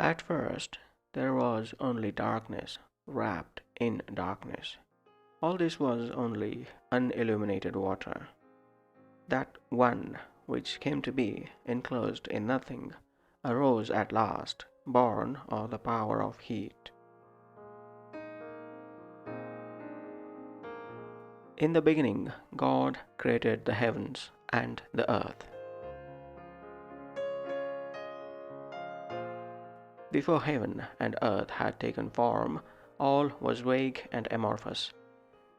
At first, there was only darkness, wrapped in darkness. All this was only unilluminated water. That one which came to be, enclosed in nothing, arose at last, born of the power of heat. In the beginning, God created the heavens and the earth. Before heaven and earth had taken form, all was vague and amorphous.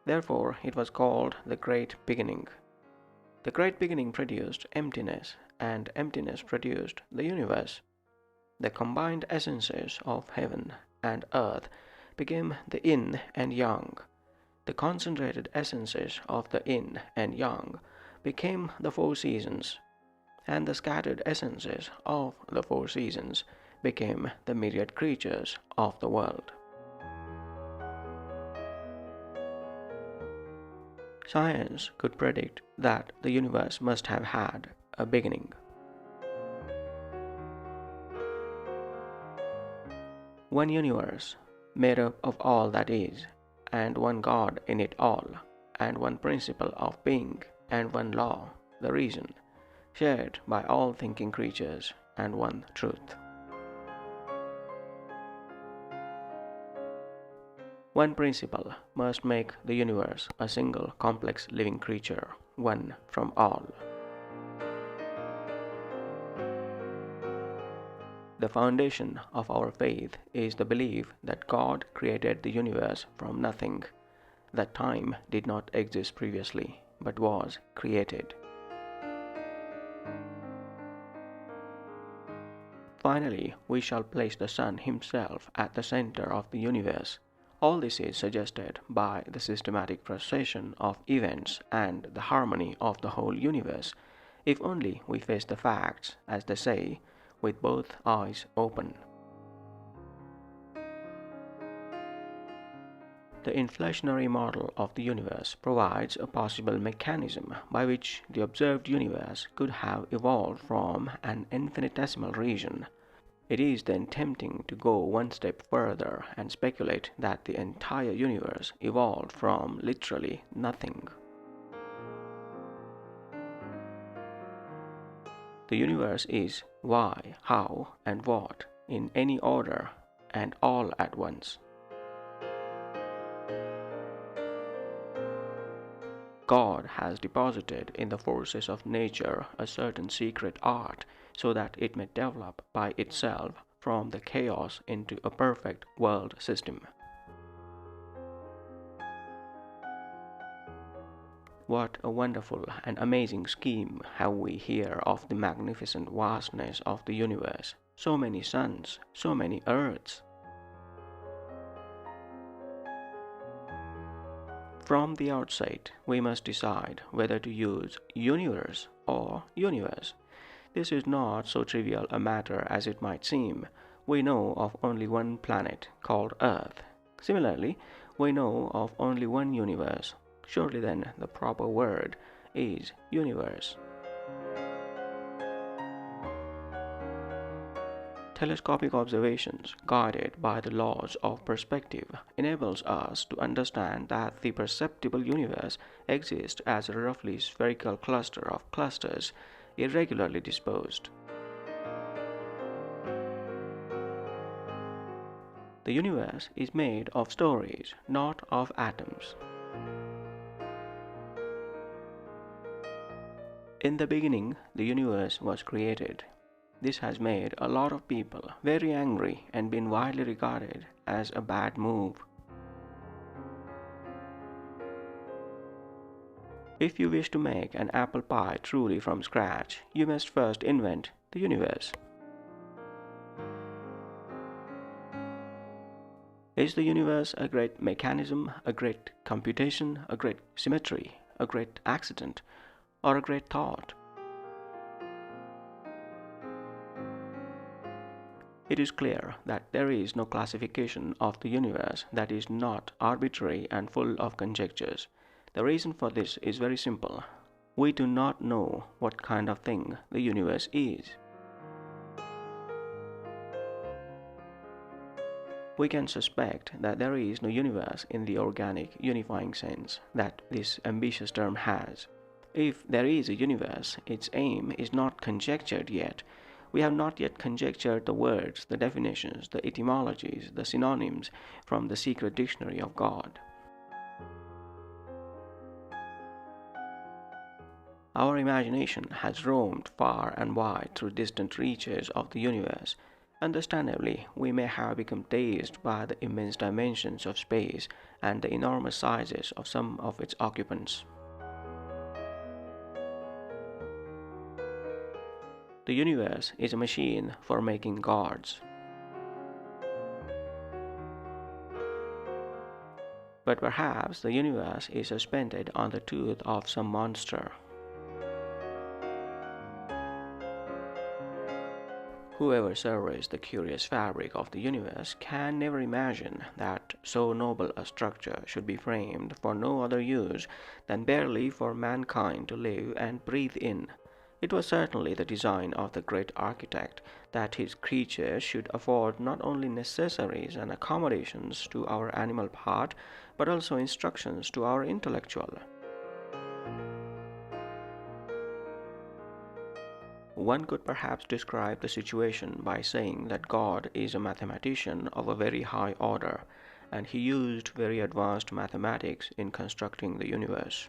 Therefore it was called the Great Beginning. The Great Beginning produced emptiness, and emptiness produced the universe. The combined essences of heaven and earth became the yin and yang. The concentrated essences of the yin and yang became the four seasons, and the scattered essences of the four seasons became the myriad creatures of the world. Science could predict that the universe must have had a beginning. One universe, made up of all that is, and one God in it all, and one principle of being, and one law, the reason, shared by all thinking creatures, and one truth. One principle must make the universe a single complex living creature, one from all. The foundation of our faith is the belief that God created the universe from nothing, that time did not exist previously, but was created. Finally, we shall place the Sun himself at the center of the universe. All this is suggested by the systematic procession of events and the harmony of the whole universe, if only we face the facts, as they say, with both eyes open. The inflationary model of the universe provides a possible mechanism by which the observed universe could have evolved from an infinitesimal region. It is then tempting to go one step further and speculate that the entire universe evolved from literally nothing. The universe is why, how, and what in any order and all at once. God has deposited in the forces of nature a certain secret art so that it may develop by itself from the chaos into a perfect world system. What a wonderful and amazing scheme have we here of the magnificent vastness of the universe, so many suns, so many earths. From the outset, we must decide whether to use universe or universe. This is not so trivial a matter as it might seem. We know of only one planet called Earth. Similarly, we know of only one universe. Surely then the proper word is universe. Telescopic observations, guided by the laws of perspective, enables us to understand that the perceptible universe exists as a roughly spherical cluster of clusters, irregularly disposed. The universe is made of stories, not of atoms. In the beginning, the universe was created. This has made a lot of people very angry and been widely regarded as a bad move. If you wish to make an apple pie truly from scratch, you must first invent the universe. Is the universe a great mechanism, a great computation, a great symmetry, a great accident, or a great thought? It is clear that there is no classification of the universe that is not arbitrary and full of conjectures. The reason for this is very simple. We do not know what kind of thing the universe is. We can suspect that there is no universe in the organic, unifying sense that this ambitious term has. If there is a universe, its aim is not conjectured yet. We have not yet conjectured the words, the definitions, the etymologies, the synonyms from the secret dictionary of God. Our imagination has roamed far and wide through distant reaches of the universe. Understandably, we may have become dazed by the immense dimensions of space and the enormous sizes of some of its occupants. The universe is a machine for making gods. But perhaps the universe is suspended on the tooth of some monster. Whoever surveys the curious fabric of the universe can never imagine that so noble a structure should be framed for no other use than barely for mankind to live and breathe in. It was certainly the design of the great architect that his creatures should afford not only necessaries and accommodations to our animal part, but also instructions to our intellectual. One could perhaps describe the situation by saying that God is a mathematician of a very high order, and he used very advanced mathematics in constructing the universe.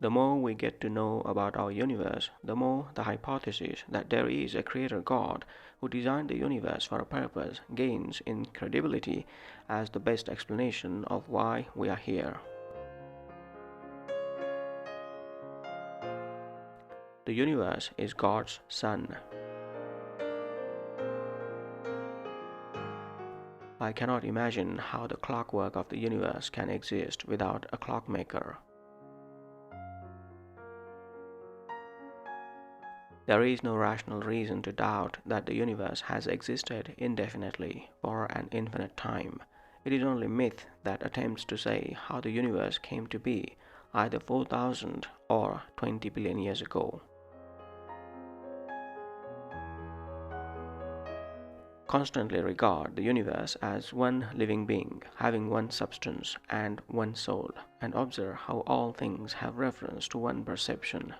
The more we get to know about our universe, the more the hypothesis that there is a creator God who designed the universe for a purpose gains in credibility as the best explanation of why we are here. The universe is God's Son. I cannot imagine how the clockwork of the universe can exist without a clockmaker. There is no rational reason to doubt that the universe has existed indefinitely for an infinite time. It is only myth that attempts to say how the universe came to be, either 4,000 or 20 billion years ago. Constantly regard the universe as one living being, having one substance and one soul, and observe how all things have reference to one perception,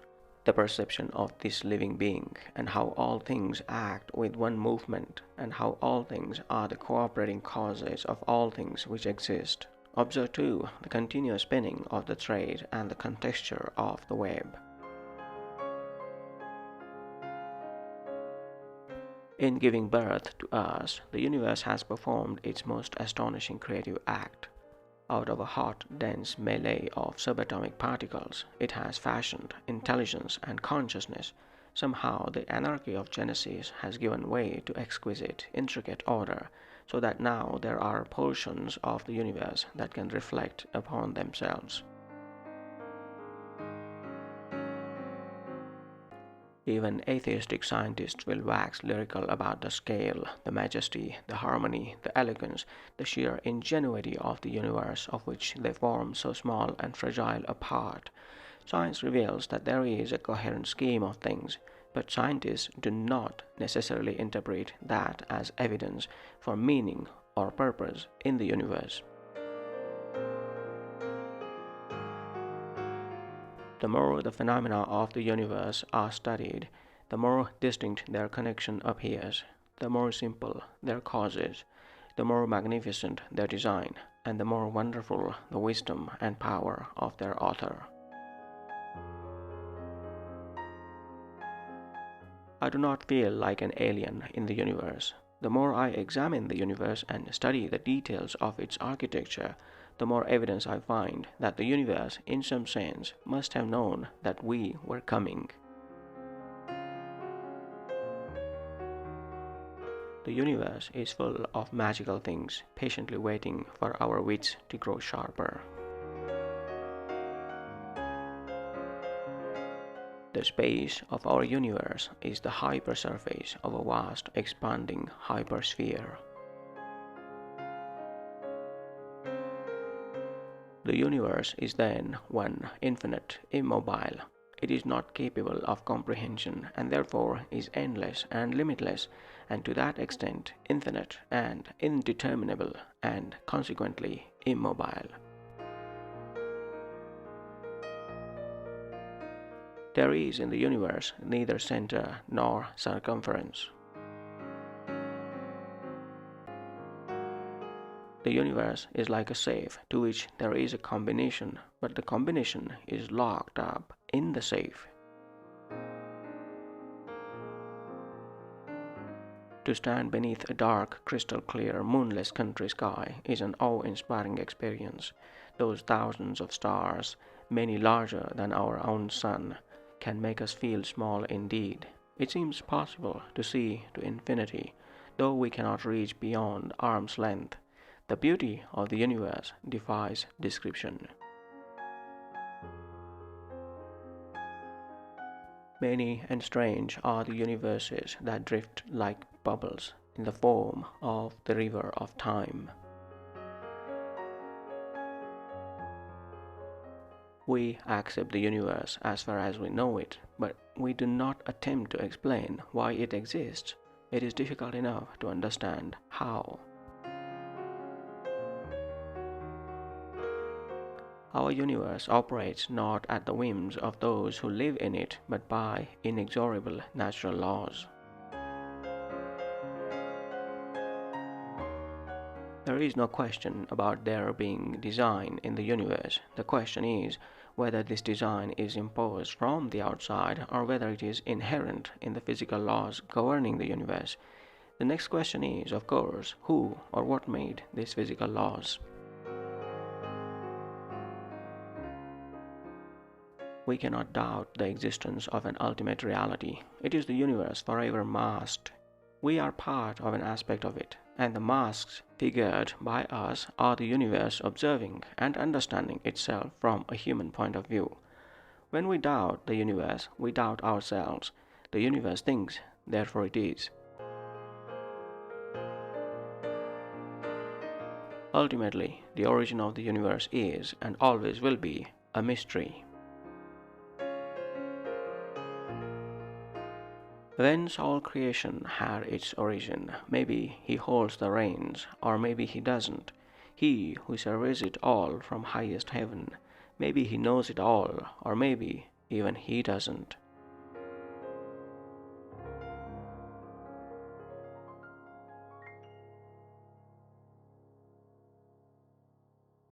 the perception of this living being, and how all things act with one movement, and how all things are the cooperating causes of all things which exist. Observe too the continuous spinning of the thread and the contexture of the web. In giving birth to us, the universe has performed its most astonishing creative act. Out of a hot, dense melee of subatomic particles, it has fashioned intelligence and consciousness. Somehow the anarchy of Genesis has given way to exquisite, intricate order, so that now there are portions of the universe that can reflect upon themselves. Even atheistic scientists will wax lyrical about the scale, the majesty, the harmony, the elegance, the sheer ingenuity of the universe of which they form so small and fragile a part. Science reveals that there is a coherent scheme of things, but scientists do not necessarily interpret that as evidence for meaning or purpose in the universe. The more the phenomena of the universe are studied, the more distinct their connection appears, the more simple their causes, the more magnificent their design, and the more wonderful the wisdom and power of their author. I do not feel like an alien in the universe. The more I examine the universe and study the details of its architecture, the more evidence I find that the universe, in some sense, must have known that we were coming. The universe is full of magical things, patiently waiting for our wits to grow sharper. The space of our universe is the hypersurface of a vast, expanding hypersphere. The universe is then one infinite, immobile, It is not capable of comprehension and therefore is endless and limitless, and to that extent infinite and indeterminable, and consequently immobile. There is in the universe neither center nor circumference. The universe is like a safe to which there is a combination, but the combination is locked up in the safe. To stand beneath a dark, crystal-clear, moonless country sky is an awe-inspiring experience. Those thousands of stars, many larger than our own sun, can make us feel small indeed. It seems possible to see to infinity, though we cannot reach beyond arm's length. The beauty of the universe defies description. Many and strange are the universes that drift like bubbles in the form of the river of time. We accept the universe as far as we know it, but we do not attempt to explain why it exists. It is difficult enough to understand how. Our universe operates not at the whims of those who live in it, but by inexorable natural laws. There is no question about there being design in the universe. The question is whether this design is imposed from the outside or whether it is inherent in the physical laws governing the universe. The next question is, of course, who or what made these physical laws? We cannot doubt the existence of an ultimate reality. It is the universe forever masked. We are part of an aspect of it, and the masks figured by us are the universe observing and understanding itself from a human point of view. When we doubt the universe, we doubt ourselves. The universe thinks, therefore it is. Ultimately, the origin of the universe is, and always will be, a mystery. Whence all creation had its origin, maybe he holds the reins, or maybe he doesn't. He who surveys it all from highest heaven, maybe he knows it all, or maybe even he doesn't.